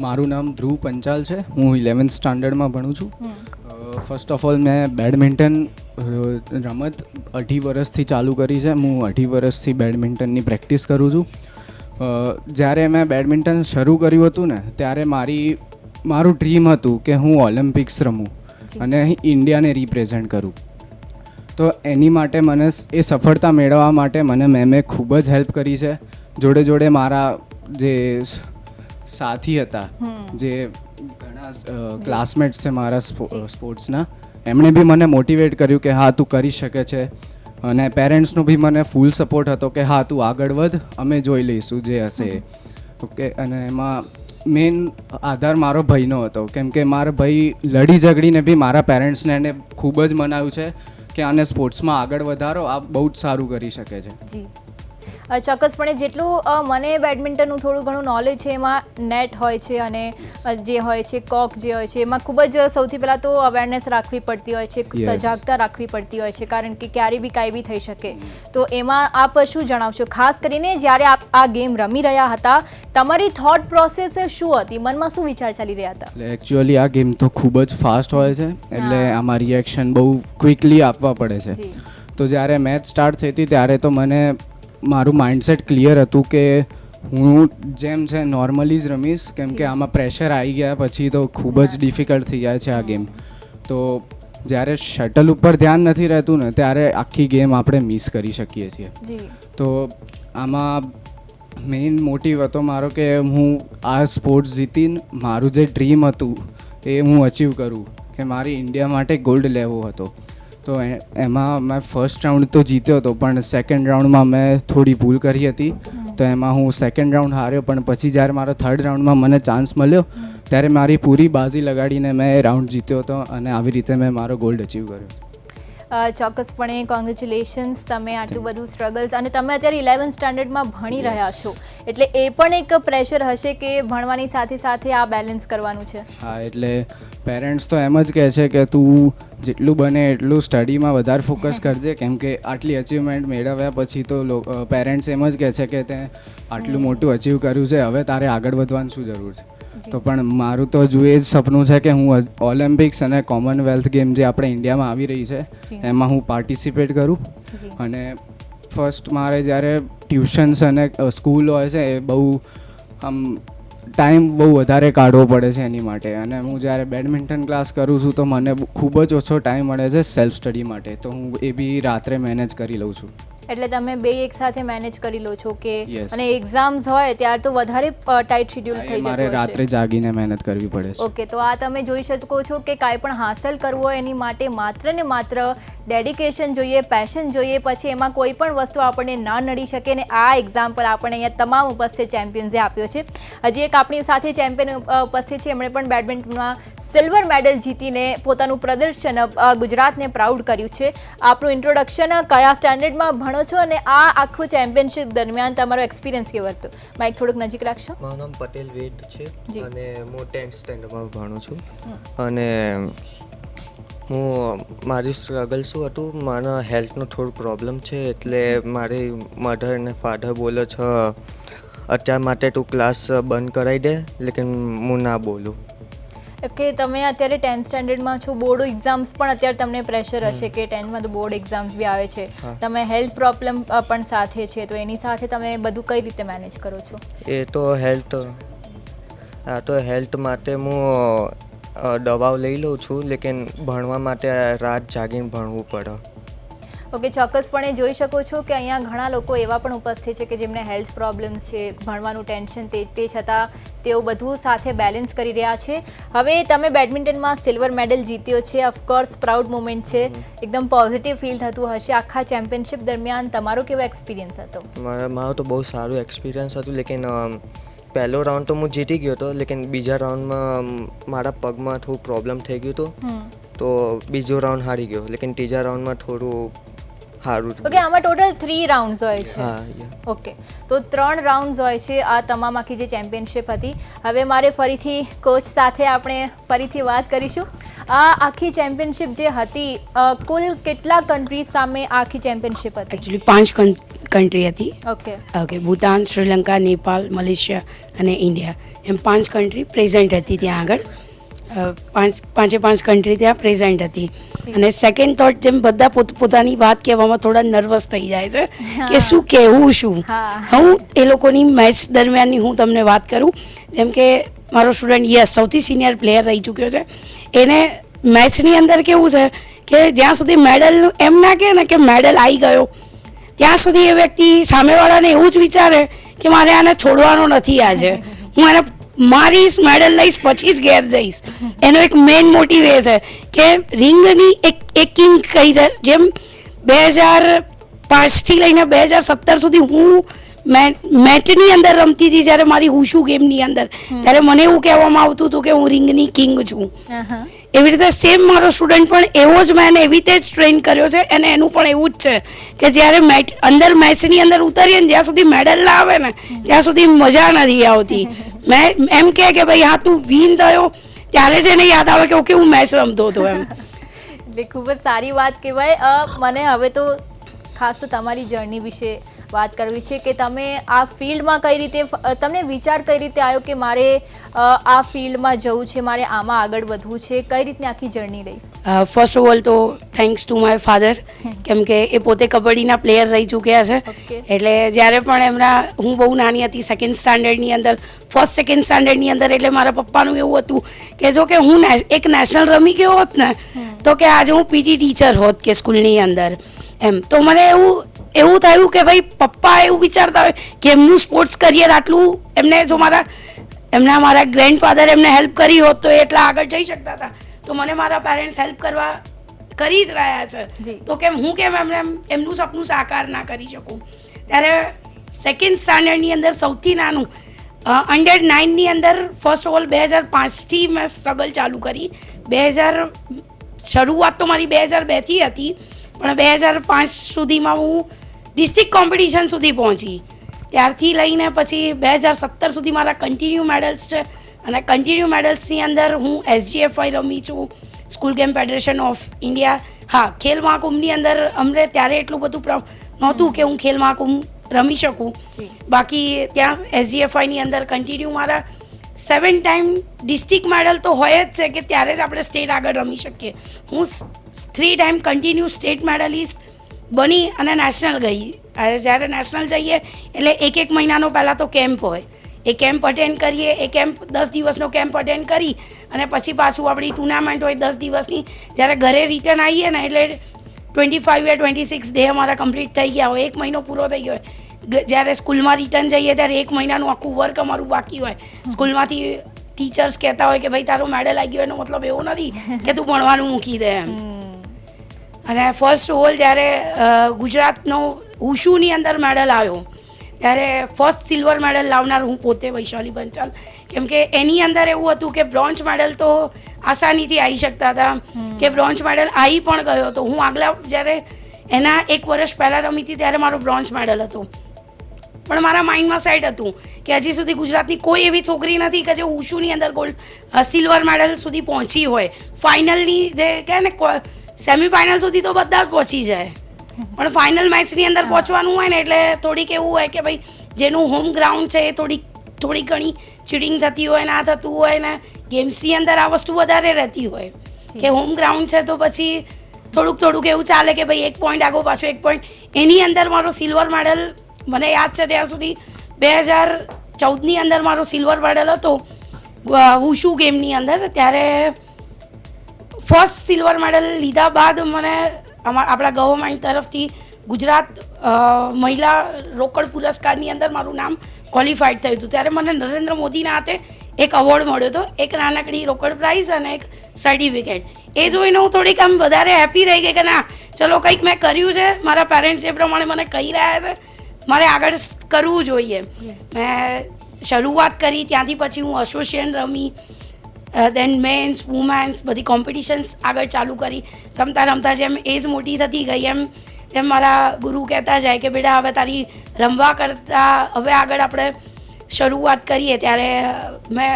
મારું નામ ધ્રુવ પંચાલ છે. હું 11th સ્ટાન્ડર્ડમાં ભણું છું. ફર્સ્ટ ઓફ ઓલ મેં બેડમિન્ટન રમત 2.5 વર્ષથી ચાલુ કરી છે. હું 2.5 વર્ષથી બેડમિન્ટનની પ્રેક્ટિસ કરું છું. જ્યારે મેં બેડમિન્ટન શરૂ કર્યું હતું ને, ત્યારે મારું ડ્રીમ હતું કે હું ઓલિમ્પિક્સ રમું અને ઇન્ડિયાને રિપ્રેઝેન્ટ કરું. તો એની માટે મને એ સફળતા મેળવવા માટે મને મેમે ખૂબ જ હેલ્પ કરી છે. જોડે જોડે મારા જે સાથી હતા, જે ઘણા ક્લાસમેટ્સ છે મારા સ્પોર્ટ્સના, એમણે બી મને મોટિવેટ કર્યું કે હા તું કરી શકે છે. અને પેરેન્ટ્સનો બી મને ફૂલ સપોર્ટ હતો કે હા તું આગળ વધ, અમે જોઈ લઈશું જે હશે. ઓકે, અને એમાં મેઇન આધાર મારો ભાઈનો હતો, કેમ કે મારા ભાઈ લડી ઝઘડીને બી મારા પેરેન્ટ્સને એને ખૂબ જ મનાવ્યું છે કે આને સ્પોર્ટ્સમાં આગળ વધારો, આ બહુ જ સારું કરી શકે છે. જી ચોક્કસપણે જેટલું મને બેડમિન્ટનનું થોડું ઘણું નોલેજ છે, એમાં નેટ હોય છે અને જે હોય છે કોક જે હોય છે, એમાં ખૂબ જ સૌથી પહેલાં તો અવેરનેસ રાખવી પડતી હોય છે, સજાગતા રાખવી પડતી હોય છે, કારણ કે ક્યારેય બી કાંઈ બી થઈ શકે. તો એમાં આપ શું જણાવશો? ખાસ કરીને જ્યારે આપ આ ગેમ રમી રહ્યા હતા, તમારી થોટ પ્રોસેસ શું હતી? મનમાં શું વિચાર ચાલી રહ્યા હતા? એટલે એકચ્યુઅલી આ ગેમ તો ખૂબ જ ફાસ્ટ હોય છે, એટલે આમાં રિએક્શન બહુ ક્વિકલી આપવા પડે છે. તો જ્યારે મેચ સ્ટાર્ટ થઈ હતી ત્યારે તો મને મારું માઇન્ડસેટ ક્લિયર હતું કે હું જેમ છે નોર્મલી જ રમીશ, કેમ કે આમાં પ્રેશર આવી ગયા પછી તો ખૂબ જ ડિફિકલ્ટ થઈ જાય છે આ ગેમ. તો જ્યારે શટલ ઉપર ધ્યાન નથી રહેતું ને, ત્યારે આખી ગેમ આપણે મિસ કરી શકીએ છીએ. તો આમાં મેઇન મોટિવ હતો મારો કે હું આ સ્પોર્ટ્સ જીતીને મારું જે ડ્રીમ હતું એ હું અચીવ કરું, કે મારી ઇન્ડિયા માટે ગોલ્ડ લેવો હતો. તો એમાં મેં ફર્સ્ટ રાઉન્ડ તો જીત્યો હતો, પણ સેકન્ડ રાઉન્ડમાં મેં થોડી ભૂલ કરી હતી, તો એમાં હું સેકન્ડ રાઉન્ડ હાર્યો. પણ પછી જ્યારે મારો થર્ડ રાઉન્ડમાં મને ચાન્સ મળ્યો, ત્યારે મારી પૂરી બાજી લગાડીને મેં રાઉન્ડ જીત્યો હતો અને આવી રીતે મેં મારો ગોલ્ડ અચીવ કર્યો. ચોક્કસપણે કોંગ્રેચ્યુલેશન્સ, તમે આટલું બધું સ્ટ્રગલ્સ, અને તમે અત્યારે 11th સ્ટાન્ડર્ડમાં ભણી રહ્યા છો, એટલે એ પણ એક પ્રેશર હશે કે ભણવાની સાથે સાથે આ બેલેન્સ કરવાનું છે. હા, એટલે પેરેન્ટ્સ તો એમ જ કહે છે કે તું જેટલું બને એટલું સ્ટડીમાં વધારે ફોકસ કરજે, કેમ કે આટલી અચીવમેન્ટ મેળવ્યા પછી તો પેરેન્ટ્સ એમ જ કહે છે કે તે આટલું મોટું અચીવ કર્યું છે, હવે તારે આગળ વધવાની શું જરૂર છે. તો પણ મારું તો હજુ એ જ સપનું છે કે હું ઓલિમ્પિક્સ અને કોમનવેલ્થ ગેમ જે આપણે ઇન્ડિયામાં આવી રહી છે એમાં હું પાર્ટિસિપેટ કરું. અને ફર્સ્ટ મારે જ્યારે ટ્યુશન્સ અને સ્કૂલ હોય છે એ બહુ આમ ટાઈમ બહુ વધારે કાઢવો પડે છે એની માટે. અને હું જ્યારે બેડમિન્ટન ક્લાસ કરું છું તો મને ખૂબ જ ઓછો ટાઈમ મળે છે સેલ્ફ સ્ટડી માટે, તો હું એ બી રાત્રે મેનેજ કરી લઉં છું. એટલે તમે બે એક સાથે મેનેજ કરી લો છો કે? Yes. અને એક્ઝામ્સ હોય ત્યારે તો વધારે ટાઈટ શેડ્યુલ થઈ મારે જતું રાત્રે હશે. જાગીને મહેનત કરવી પડે છે. ઓકે, તો આ તમે જોઈ શકો છો કે કાંઈ પણ હાંસલ કરવું હોય એની માટે માત્ર ને માત્ર ડેડિકેશન જોઈએ, પેશન જોઈએ, પછી એમાં કોઈ પણ વસ્તુ આપણને ના નડી શકે. ને આ એક્ઝામ્પલ આપણે અહીંયા તમામ ઉપસ્થિત ચેમ્પિયન્સે આપ્યો છે. હજી એક આપણી સાથે ચેમ્પિયન ઉપસ્થિત છે, એમણે પણ બેડમિન્ટનમાં સિલ્વર મેડલ જીતીને પોતાનું પ્રદર્શન ગુજરાતને પ્રાઉડ કર્યું છે. આપનું ઇન્ટ્રોડક્શન, કયા સ્ટેન્ડર્ડમાં ભણો છો અને આ આખું ચેમ્પિયનશિપ દરમિયાન તમારો એક્સપિરિયન્સ કેવો હતો? માઇક થોડુંક નજીક રાખશો. મારું નામ પટેલ વેદ છે જી. અને હું 10th સ્ટેન્ડર્ડમાં ભણું છું. અને હું મારી સ્ટ્રગલ શું હતું, મારા હેલ્થનો થોડું પ્રોબ્લેમ છે, એટલે મારી મધર અને ફાધર બોલે છે અત્યાર માટે તું ક્લાસ બંધ કરાવી દે, લેકિન હું ના બોલું. કે તમે અત્યારે 10th સ્ટેન્ડર્ડમાં છો, બોર્ડ એક્ઝામ્સ પણ અત્યારે તમને પ્રેશર હશે કે 10thમાં તો બોર્ડ એક્ઝામ્સ બી આવે છે, તમે હેલ્થ પ્રોબ્લેમ પણ સાથે છે, તો એની સાથે તમે બધું કઈ રીતે મેનેજ કરો છો? એ તો હેલ્થ માટે હું દવાઓ લઈ લઉં છું, લેકિન ભણવા માટે રાત જાગીને ભણવું પડે. ઓકે, ચોક્કસપણે જોઈ શકો છો કે અહીંયા ઘણા લોકો એવા પણ ઉપસ્થિત છે કે જેમને હેલ્થ પ્રોબ્લેમ્સ છે, ભણવાનું ટેન્શન, તે છતાં તેઓ બધું સાથે બેલેન્સ કરી રહ્યા છે. હવે તમે બેડમિન્ટનમાં સિલ્વર મેડલ જીત્યો છે, ઓફકોર્સ પ્રાઉડ મોમેન્ટ છે, એકદમ પોઝિટિવ ફીલ થતું હશે. આખા ચેમ્પિયનશિપ દરમિયાન તમારો કેવો એક્સપિરિયન્સ હતો? મારો તો બહુ સારું એક્સપિરિયન્સ હતું, લેકિન પહેલો રાઉન્ડ તો હું જીતી ગયો હતો, લેકિન બીજા રાઉન્ડમાં મારા પગમાં થોડું પ્રોબ્લેમ થઈ ગયું હતું, તો બીજો રાઉન્ડ હારી ગયો, લેકિન ત્રીજા રાઉન્ડમાં થોડું સારું. ઓકે, આમાં ટોટલ 3 રાઉન્ડ્સ હોય છે. હા. ઓકે, તો 3 રાઉન્ડ્સ હોય છે આ તમામ આખી જે ચેમ્પિયનશિપ હતી. હવે મારે ફરીથી કોચ સાથે આપણે ફરીથી વાત કરીશું. આ આખી ચેમ્પિયનશિપ જે હતી, કુલ કેટલા કન્ટ્રીઝ સામે આખી ચેમ્પિયનશિપ હતી? એકચ્યુઅલી 5 કન્ટ્રી હતી. Okay okay, Bhutan, Sri Lanka, Nepal, Malaysia અને ઇન્ડિયા, એમ 5 કન્ટ્રી પ્રેઝન્ટ હતી ત્યાં આગળ. 5 કન્ટ્રી ત્યાં પ્રેઝન્ટ હતી. અને સેકન્ડ થોટ, જેમ બધા પોતાની વાત કહેવામાં થોડા નર્વસ થઈ જાય છે કે શું કહેવું શું. હું એ લોકોની મેચ દરમિયાનની હું તમને વાત કરું, જેમ કે મારો સ્ટુડન્ટ યસ સૌથી સિનિયર પ્લેયર રહી ચૂક્યો છે, એને મેચની અંદર કેવું છે કે જ્યાં સુધી મેડલનું એમ ના કહે ને કે મેડલ આવી ગયો, ત્યાં સુધી એ વ્યક્તિ સામેવાળાને એવું જ વિચારે કે મારે આને છોડવાનો નથી, આજે હું એને મારીશ, મેડલ લઈશ, પછી જ ઘેર જઈશ. એનો એક મેઇન મોટિવ એ છે કે રિંગની એક કિંગ કહી જેમ 2005થી લઈને 2017 સુધી હું મેટની અંદર રમતી હતી, જ્યારે મારી હુશુ ગેમની અંદર, ત્યારે મને એવું કહેવામાં આવતું હતું કે હું રિંગની કિંગ છું. એવી રીતે સેમ મારો સ્ટુડન્ટ પણ એવો જ મેં એવી રીતે જ ટ્રેન કર્યો છે, અને એનું પણ એવું જ છે કે જ્યારે મેચની અંદર ઉતરીએ ને જ્યાં સુધી મેડલ ના આવે ને ત્યાં સુધી મજા નથી આવતી. મેં એમ કહે કે ભાઈ હા તું વિન થયો, ત્યારે જ એને યાદ આવે કે ઓકે હું મેચ રમતો હતો એમ. એટલે ખૂબ જ સારી વાત કહેવાય. મને હવે તો ખાસ તો તમારી જર્ની વિશે વાત કરવી છે કે તમે આ ફિલ્ડમાં કઈ રીતે, તમને વિચાર કઈ રીતે આવ્યો કે મારે આ ફિલ્ડમાં જવું છે, મારે આમાં આગળ વધવું છે, કઈ રીતની આખી જર્ની રહી? ફર્સ્ટ ઓફ ઓલ તો થેન્ક્સ ટુ માય ફાધર, કેમ કે એ પોતે કબડ્ડીના પ્લેયર રહી ચૂક્યા છે. એટલે જ્યારે પણ હું બહુ નાની હતી, સેકન્ડ સ્ટાન્ડર્ડની અંદર, સેકન્ડ સ્ટાન્ડર્ડની અંદર, એટલે મારા પપ્પાનું એવું હતું કે જો કે હું એક નેશનલ રમી ગયો હોત ને તો કે આજે હું પીટી ટીચર હોત કે સ્કૂલની અંદર એમ. તો મને એવું થયું કે ભાઈ પપ્પા એવું વિચારતા હોય કે એમનું સ્પોર્ટ્સ કરિયર આટલું, એમને જો મારા ગ્રેન્ડફાધર એમને હેલ્પ કરી હોત તો એ એટલા આગળ જઈ શકતા હતા, તો મને મારા પેરેન્ટ્સ હેલ્પ કરી જ રહ્યા છે, તો હું કેમ એમનું સપનું સાકાર ના કરી શકું. ત્યારે સેકન્ડ સ્ટાન્ડર્ડની અંદર સૌથી નાનું અંડર 9ની અંદર ફર્સ્ટ ઓફ ઓલ 2005થી મેં સ્ટ્રગલ ચાલુ કરી. શરૂઆત તો મારી 2002થી હતી, પણ 2005 સુધીમાં હું ડિસ્ટ્રિક્ટ કોમ્પિટિશન સુધી પહોંચી. ત્યારથી લઈને પછી 2017 સુધી મારા કન્ટિન્યુ મેડલ્સ છે, અને કન્ટિન્યુ મેડલ્સની અંદર હું SGFI રમી છું, school game federation of India. હા, ખેલ મહાકુંભની અંદર અમને ત્યારે એટલું બધું નહોતું કે હું ખેલ મહાકુંભ રમી શકું, બાકી ત્યાં SGFIની અંદર કન્ટિન્યુ મારા 7 ટાઈમ ડિસ્ટ્રિક્ટ મેડલ તો હોય જ છે કે ત્યારે જ આપણે સ્ટેટ આગળ રમી શકીએ. હું 3 ટાઈમ કન્ટિન્યુ સ્ટેટ મેડલિસ્ટ બની અને નેશનલ ગઈ. જ્યારે નેશનલ જઈએ એટલે એક મહિનાનો પહેલાં તો કેમ્પ હોય, એ કેમ્પ અટેન્ડ કરીએ. એ કેમ્પ 10 દિવસનો કેમ્પ અટેન્ડ કરી અને પછી પાછું આપણી ટુર્નામેન્ટ હોય 10 દિવસની. જ્યારે ઘરે રિટર્ન આવીએ ને એટલે 25 યા 26 ડે અમારા કમ્પ્લીટ થઈ ગયા હોય, 1 મહિનો પૂરો થઈ ગયો હોય. જ્યારે સ્કૂલમાં રિટર્ન જઈએ ત્યારે 1 મહિનાનું આખું વર્ક અમારું બાકી હોય. સ્કૂલમાંથી ટીચર્સ કહેતા હોય કે ભાઈ તારો મેડલ આવી ગયો, એનો મતલબ એવો નથી કે તું ભણવાનું મૂકી દે એમ. અને ફર્સ્ટ ઓવર જ્યારે ગુજરાતનો ઉશુની અંદર મેડલ આવ્યો ત્યારે ફર્સ્ટ સિલ્વર મેડલ લાવનાર હું પોતે વૈશાલી પંચાલ. કેમ કે એની અંદર એવું હતું કે બ્રોન્ઝ મેડલ તો આસાનીથી આવી શકતા હતા, કે બ્રોન્ઝ મેડલ આવી પણ ગયો હતો. હું આગલા જ્યારે એના 1 વર્ષ પહેલાં રમી હતી ત્યારે મારો બ્રોન્ઝ મેડલ હતો, પણ મારા માઇન્ડમાં સેટ હતું કે હજી સુધી ગુજરાતની કોઈ એવી છોકરી નથી કે જે ઉશુની અંદર સિલ્વર મેડલ સુધી પહોંચી હોય. ફાઇનલની જે કહે ને સેમિફાઇનલ સુધી તો બધા જ પહોંચી જાય, પણ ફાઇનલ મેચની અંદર પહોંચવાનું હોય ને એટલે થોડીક એવું હોય કે ભાઈ જેનું હોમ ગ્રાઉન્ડ છે એ થોડી ઘણી ચીટિંગ થતી હોય, ના થતું હોય ને ગેમ્સની અંદર આ વસ્તુ વધારે રહેતી હોય કે હોમ ગ્રાઉન્ડ છે તો પછી થોડુંક એવું ચાલે કે ભાઈ 1 પોઈન્ટ આગો પાછો 1 પોઈન્ટ. એની અંદર મારો સિલ્વર મેડલ મને યાદ છે ત્યાં સુધી 2014ની અંદર મારો સિલ્વર મેડલ હતો વુશુ ગેમની અંદર. ત્યારે ફર્સ્ટ સિલ્વર મેડલ લીધા બાદ મને આપણા ગવર્મેન્ટ તરફથી ગુજરાત મહિલા રોકડ પુરસ્કારની અંદર મારું નામ ક્વોલિફાઈડ થયું હતું. ત્યારે મને નરેન્દ્ર મોદીના હાથે એક એવોર્ડ મળ્યો હતો, એક નાનકડી રોકડ પ્રાઇઝ અને એક સર્ટિફિકેટ. એ જોઈને હું થોડીક આમ વધારે હેપી રહી ગઈ કે ના ચલો કંઈક મેં કર્યું છે, મારા પેરેન્ટ્સ જે પ્રમાણે મને કહી રહ્યા છે મારે આગળ કરવું જોઈએ. મેં શરૂઆત કરી ત્યાંથી પછી હું એસોસિએશન રમી, દેન મેન્સ વુમેન્સ બધી કોમ્પિટિશન્સ આગળ ચાલુ કરી. રમતા જેમ એજ મોટી થતી ગઈ તેમ મારા ગુરુ કહેતા જાય કે બેટા હવે તારી રમવા કરતાં હવે આગળ આપણે શરૂઆત કરીએ. ત્યારે મેં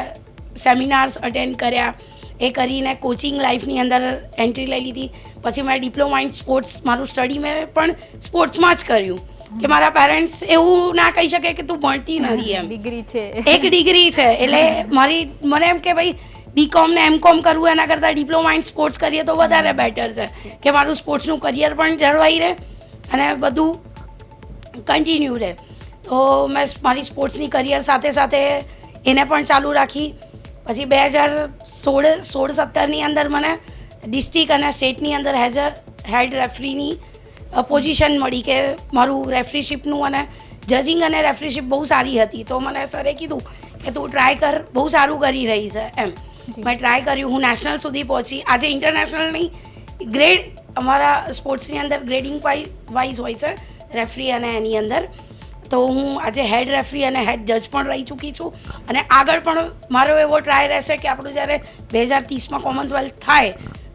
સેમિનાર્સ અટેન્ડ કર્યા, એ કરીને કોચિંગ લાઈફની અંદર એન્ટ્રી લઈ લીધી. પછી મેં ડિપ્લોમા ઇન સ્પોર્ટ્સ, મારું સ્ટડી મેં પણ સ્પોર્ટ્સમાં જ કર્યું કે મારા પેરેન્ટ્સ એવું ના કહી શકે કે તું ભણતી નથી એમ. ડિગ્રી છે, એક ડિગ્રી છે એટલે મને એમ કે ભાઈ BCom ને MCom કરવું એના કરતાં ડિપ્લોમા ઇન સ્પોર્ટ્સ કરીએ તો વધારે બેટર છે કે મારું સ્પોર્ટ્સનું કરિયર પણ જળવાઈ રહે અને બધું કન્ટિન્યુ રહે. તો મેં મારી સ્પોર્ટ્સની કરિયર સાથે સાથે એને પણ ચાલુ રાખી. પછી 2016-17ની અંદર મને ડિસ્ટ્રિક્ટ અને સ્ટેટની અંદર એઝ અ હેડ રેફરીની પોઝિશન મળી કે મારું રેફરીશીપનું અને જજિંગ અને રેફરીશીપ બહુ સારી હતી. તો મને સરે કીધું કે તું ટ્રાય કર, બહુ સારું કરી રહી છે એમ. મેં ટ્રાય કર્યું, હું નેશનલ સુધી પહોંચી. આજે ઇન્ટરનેશનલની ગ્રેડ અમારા સ્પોર્ટ્સની અંદર ગ્રેડિંગ વાઇઝ હોય છે રેફરી અને એની અંદર. તો હું આજે હેડ રેફરી અને હેડ જજ પણ રહી ચૂકી છું અને આગળ પણ મારો એવો ટ્રાય રહેશે કે આપણું જ્યારે 2030માં કોમનવેલ્થ થાય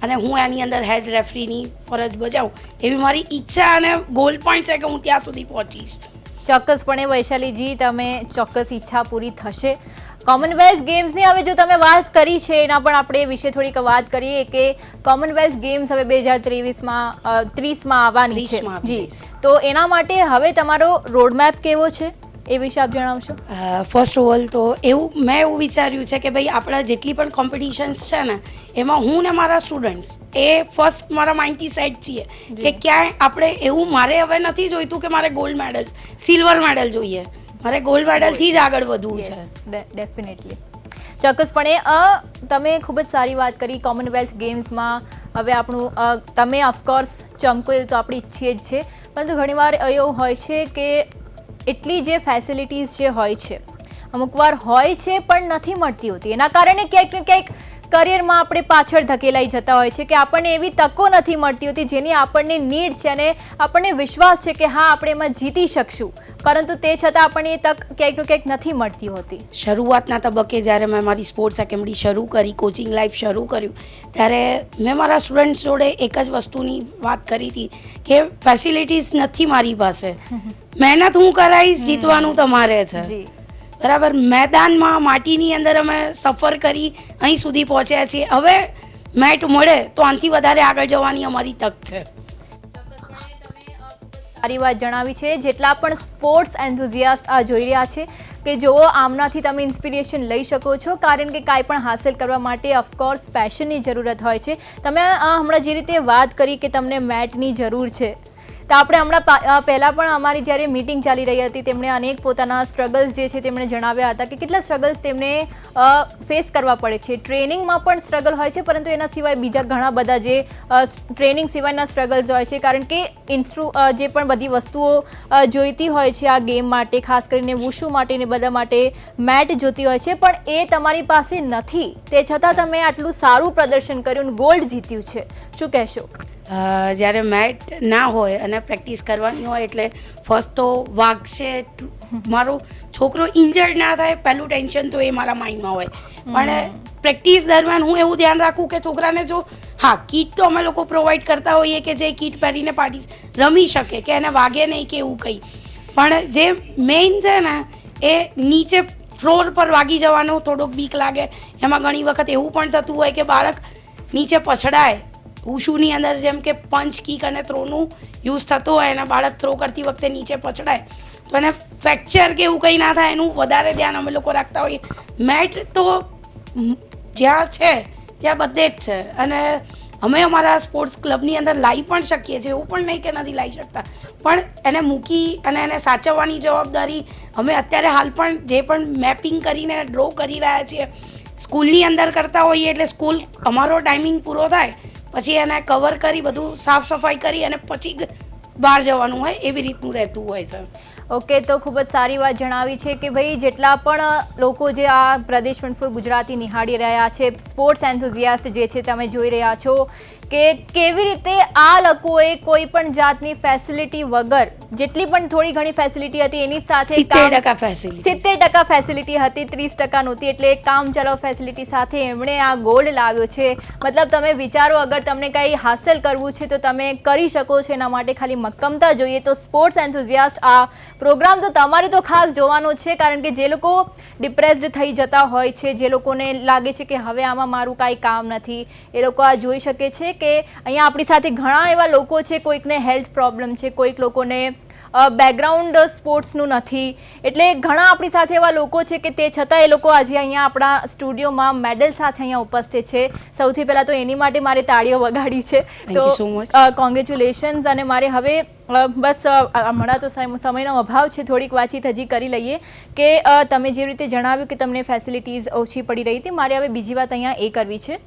અને હું એની અંદર હેડ રેફરીની ફરજ બજાવું એવી મારી ઈચ્છા અને ગોલ પણ છે કે હું ત્યાં સુધી પહોંચીશ. ચોક્કસપણે વૈશાલીજી, તમે ચોક્કસ ઈચ્છા પૂરી થશે. કોમનવેલ્થ ગેમ્સની હવે જો તમે વાત કરી છે એના પણ આપણે વિશે થોડીક વાત કરીએ કે કોમનવેલ્થ ગેમ્સ હવે 2030માં આવવાની છે જી. તો એના માટે હવે તમારો રોડમેપ કેવો છે એ વિશે આપ જણાવશો? ફર્સ્ટ ઓફ ઓલ તો મેં એવું વિચાર્યું છે કે ભાઈ આપણા જેટલી પણ કોમ્પિટિશન્સ છે ને એમાં હું ને મારા સ્ટુડન્ટ્સ એ ફર્સ્ટ મારા માઇન્ડથી સેટ છીએ કે ક્યાંય આપણે એવું મારે હવે નથી જોઈતું કે મારે ગોલ્ડ મેડલ સિલ્વર મેડલ જોઈએ, મારે ગોલ્ડ મેડલથી જ આગળ વધવું છે. ડેફિનેટલી, ચોક્કસપણે તમે ખૂબ જ સારી વાત કરી. કોમનવેલ્થ ગેમ્સમાં હવે આપણું તમે ઓફકોર્સ ચમકો એવું તો આપણે ઈચ્છીએ જ છે, પરંતુ ઘણીવાર એવું હોય છે કે એટલી જે ફેસિલિટીઝ જે હોય છે અમુક વાર હોય છે પણ નથી મળતી હોતી. એના કારણે ક્યાંક ને ક્યાંક કરિયરમાં આપણે પાછળ ધકેલાઈ જતા હોય છે કે આપણને એવી તકો નથી મળતી હોતી જેની આપણને નીડ છે અને આપણને વિશ્વાસ છે કે હા આપણે એમાં જીતી શકશું, પરંતુ તે છતાં આપણને એ તક ક્યાંક ને ક્યાંક નથી મળતી હોતી. શરૂઆતના તબક્કે જ્યારે મેં મારી સ્પોર્ટ્સ એકેડમી શરૂ કરી, કોચિંગ લાઈફ શરૂ કર્યું ત્યારે મેં મારા સ્ટુડન્ટ્સ જોડે એક જ વસ્તુની વાત કરી હતી કે ફેસિલિટીઝ નથી મારી પાસે, મહેનત હું કરાવીશ, જીતવાનું તમારે છે. બરાબર, મેદાનમાં માટીની અંદર અમે સફર કરી અહીં સુધી પહોંચ્યા છીએ. હવે મેટ મળે તો આનાથી વધારે આગળ જવાની અમારી તક છે. સારી વાત જણાવી છે. જેટલા પણ સ્પોર્ટ્સ એન્થુઝિયાસ્ટ આ જોઈ રહ્યા છે કે જો આમનાથી તમે ઇન્સ્પિરેશન લઈ શકો છો, કારણ કે કાંઈ પણ હાંસલ કરવા માટે ઓફકોર્સ પેશનની જરૂરત હોય છે. તમે હમણાં જે રીતે વાત કરી કે તમને મેટની જરૂર છે, તો આપણે હમણાં પહેલાં પણ અમારી જ્યારે મીટિંગ ચાલી રહી હતી તેમણે અનેક પોતાના સ્ટ્રગલ્સ જે છે તેમણે જણાવ્યા હતા કે કેટલા સ્ટ્રગલ્સ તેમને ફેસ કરવા પડે છે. ટ્રેનિંગમાં પણ સ્ટ્રગલ હોય છે, પરંતુ એના સિવાય બીજા ઘણા બધા જે ટ્રેનિંગ સિવાયના સ્ટ્રગલ્સ હોય છે, કારણ કે જે પણ બધી વસ્તુઓ જોઈતી હોય છે આ ગેમ માટે, ખાસ કરીને વુશુ માટે ને બધા માટે મેટ જોતી હોય છે, પણ એ તમારી પાસે નથી. તે છતાં તમે આટલું સારું પ્રદર્શન કર્યું, ગોલ્ડ જીત્યું છે. શું કહેશો? જ્યારે મેટ ના હોય અને પ્રેક્ટિસ કરવાની હોય એટલે ફર્સ્ટ તો વાગશે, મારો છોકરો ઇન્જર્ડ ના થાય, પહેલું ટેન્શન તો એ મારા માઇન્ડમાં હોય. પણ પ્રેક્ટિસ દરમિયાન હું એવું ધ્યાન રાખું કે છોકરાને જો કીટ તો અમે લોકો પ્રોવાઈડ કરતા હોઈએ કે જે કીટ પહેરીને રમી શકે, કે એને વાગે નહીં કે એવું કંઈ. પણ જે મેઇન છે ને એ નીચે ફ્લોર પર વાગી જવાનું થોડુંક બીક લાગે. એમાં ઘણી વખત એવું પણ થતું હોય કે બાળક નીચે પછડાય. વુશુની અંદર જેમ કે પંચ, કિક અને થ્રોનું યુઝ થતું હોય અને બાળક થ્રો કરતી વખતે નીચે પછડાય તો એને ફ્રેક્ચર કે એવું કંઈ ના થાય એનું વધારે ધ્યાન અમે લોકો રાખતા હોઈએ. મેટ તો જ્યાં છે ત્યાં બધે જ છે, અને અમે અમારા સ્પોર્ટ્સ ક્લબની અંદર લાવી પણ શકીએ છીએ, એવું પણ નહીં કે નથી લાવી શકતા, પણ એને મૂકી અને એને સાચવવાની જવાબદારી અમે અત્યારે હાલ પણ જે પણ મેપિંગ કરીને ડ્રો કરી રહ્યા છીએ સ્કૂલની અંદર કરતા હોઈએ. એટલે સ્કૂલ અમારો ટાઈમિંગ પૂરો થાય પછી એને કવર કરી બધું સાફ સફાઈ કરી અને પછી બહાર જવાનું હોય, એવી રીતનું રહેતું હોય છે. ઓકે, તો ખૂબ જ સારી વાત જણાવી છે કે ભાઈ જેટલા પણ લોકો જે આ પ્રદેશ 24 ગુજરાતી નિહાળી રહ્યા છે, સ્પોર્ટ્સ એન્થુઝિયાસ્ટ જે છે તમે જોઈ રહ્યા છો કે કેવી રીતે આ લોકોએ કોઈ પણ જાતની ફેસિલિટી વગર, જેટલી પણ થોડી ઘણી ફેસિલિટી હતી એની સાથે 70% ફેસિલિટી 70% ફેસિલિટી હતી, 30% નહોતી, એટલે કામ ચલાવ ફેસિલિટી સાથે એમણે આ ગોલ્ડ લાવ્યો છે. મતલબ તમે વિચારો, અગર તમને કંઈ હાંસલ કરવું છે તો તમે કરી શકો છો, એના માટે ખાલી મક્કમતા જોઈએ. તો સ્પોર્ટ્સ એન્થુઝિયાસ્ટ આ પ્રોગ્રામ તો તમારે તો ખાસ જોવાનો છે, કારણ કે જે લોકો ડિપ્રેસ્ડ થઈ જતા હોય છે, જે લોકોને લાગે છે કે હવે આમાં મારું કાંઈ કામ નથી, એ લોકો આ જોઈ શકે છે કે અહીંયા આપણી સાથે ઘણા એવા લોકો છે, કોઈકને હેલ્થ પ્રોબ્લેમ છે, કોઈક લોકોને બેકગ્રાઉન્ડ સ્પોર્ટ્સનું નથી, એટલે ઘણા આપણી સાથે એવા લોકો છે કે તે છતાં એ લોકો આજે અહીંયા આપણા સ્ટુડિયોમાં મેડલ સાથે અહીંયા ઉપસ્થિત છે. સૌથી પહેલાં તો એની માટે મારે તાળીઓ વગાડી છે, તો કોંગ્રેચ્યુલેશન્સ. અને મારે હવે બસ હમણાં તો સમયનો અભાવ છે, થોડીક વાતચીત હજી કરી લઈએ કે તમે જે રીતે જણાવ્યું કે તમને ફેસિલિટીઝ ઓછી પડી રહી હતી. મારે હવે બીજી વાત અહીંયા એ કરવી છે,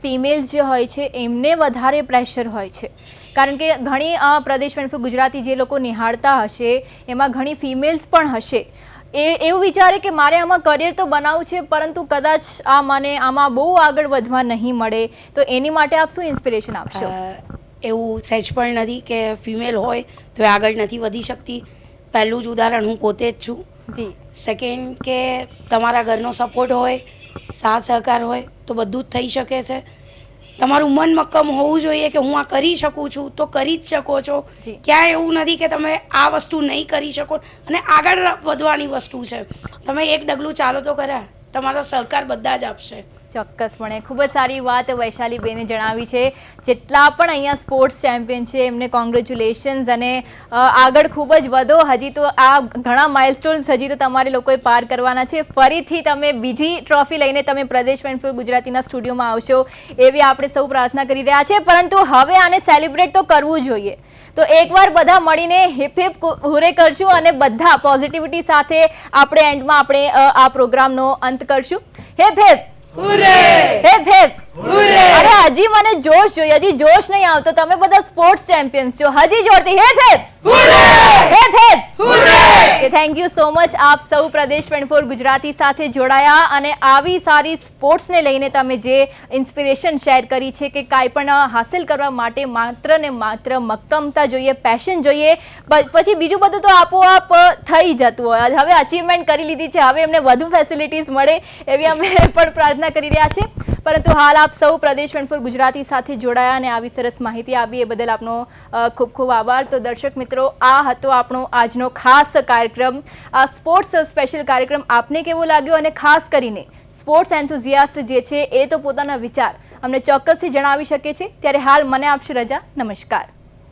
ફિમેલ્સ જે હોય છે એમને વધારે પ્રેશર હોય છે, કારણ કે ઘણી પ્રદેશ 24 ગુજરાતી જે લોકો નિહાળતા હશે એમાં ઘણી ફિમેલ્સ પણ હશે. એવું વિચારે કે મારે આમાં કરિયર તો બનાવવું છે, પરંતુ કદાચ મને આમાં બહુ આગળ વધવા નહીં મળે, તો એની માટે આપ શું ઇન્સ્પિરેશન આપશો? એવું સહેજ પણ નથી કે ફિમેલ હોય તો એ આગળ નથી વધી શકતી. પહેલું જ ઉદાહરણ હું પોતે જ છું. જી. સેકન્ડ કે તમારા ઘરનો સપોર્ટ હોય, સાથ સહકાર હોય તો બધું જ થઈ શકે છે. તમારું મન મક્કમ હોવું જોઈએ કે હું આ કરી શકું છું, તો કરી જ શકો છો. ક્યાંય એવું નથી કે તમે આ વસ્તુ નહીં કરી શકો, અને આગળ વધવાની વસ્તુ છે. તમે એક ડગલું ચાલો તો ખરા, તમારો સહકાર બધા જ આપશે. ચોક્કસપણે ખૂબ જ સારી વાત વૈશાલીબેને જણાવી છે. જેટલા પણ અહીંયા સ્પોર્ટ્સ ચેમ્પિયન છે એમને કોંગ્રેચ્યુલેશન્સ, અને આગળ ખૂબ જ વધો. હજી તો આ ઘણા માઇલસ્ટોન્સ હજી તો તમારે લોકોએ પાર કરવાના છે. ફરીથી તમે બીજી ટ્રોફી લઈને તમે પ્રદેશ 24 ગુજરાતીના સ્ટુડિયોમાં આવશો એવી આપણે સૌ પ્રાર્થના કરી રહ્યા છે. પરંતુ હવે આને સેલિબ્રેટ તો કરવું જોઈએ, તો એકવાર બધા મળીને હિપ હિપ હુરે કરશું અને બધા પોઝિટિવિટી સાથે આપણે એન્ડમાં આપણે આ પ્રોગ્રામનો અંત કરશું. Hip hip hooray, hip hip hooray. અરે હજી મને જોશ જોઈએ, હજી જોશ નહીં આવતો. તમે બધા સ્પોર્ટ્સ ચેમ્પિયન્સ છો, હજી જોરથી hip hip hooray, hip hip hooray. Thank you so much. આપ સૌ પ્રદેશ 24 ગુજરાતી સાથે જોડાયા અને આવી સારી સ્પોર્ટ્સને લઈને તમે જે ઇન્સ્પિરેશન શેર કરી છે કે કાંઈ પણ હાંસલ કરવા માટે માત્ર ને માત્ર મક્કમતા જોઈએ, પેશન જોઈએ, પછી બીજું બધું તો આપોઆપ થઈ જતું હોય. હવે અચીવમેન્ટ કરી લીધી છે, હવે એમને વધુ ફેસિલિટીઝ મળે એવી અમે પણ પ્રાર્થના કરી રહ્યા છીએ. પરંતુ હાલ આપ સૌ પ્રદેશ 24 ગુજરાતી સાથે જોડાયા અને આવી સરસ માહિતી આપી એ બદલ આપનો ખૂબ ખૂબ આભાર. તો દર્શક મિત્રો, આ હતો આપણો આજનો ખાસ કાર્યક્રમ, આ સ્પોર્ટ્સ સ્પેશિયલ કાર્યક્રમ. આપને કેવો લાગ્યો? અને ખાસ કરીને સ્પોર્ટ્સ એન્થુઝિયાસ્ટ જે છે એ તો પોતાના વિચાર અમને ચોક્કસથી જણાવી શકે છે. ત્યારે હાલ મને આપશે રજા. નમસ્કાર.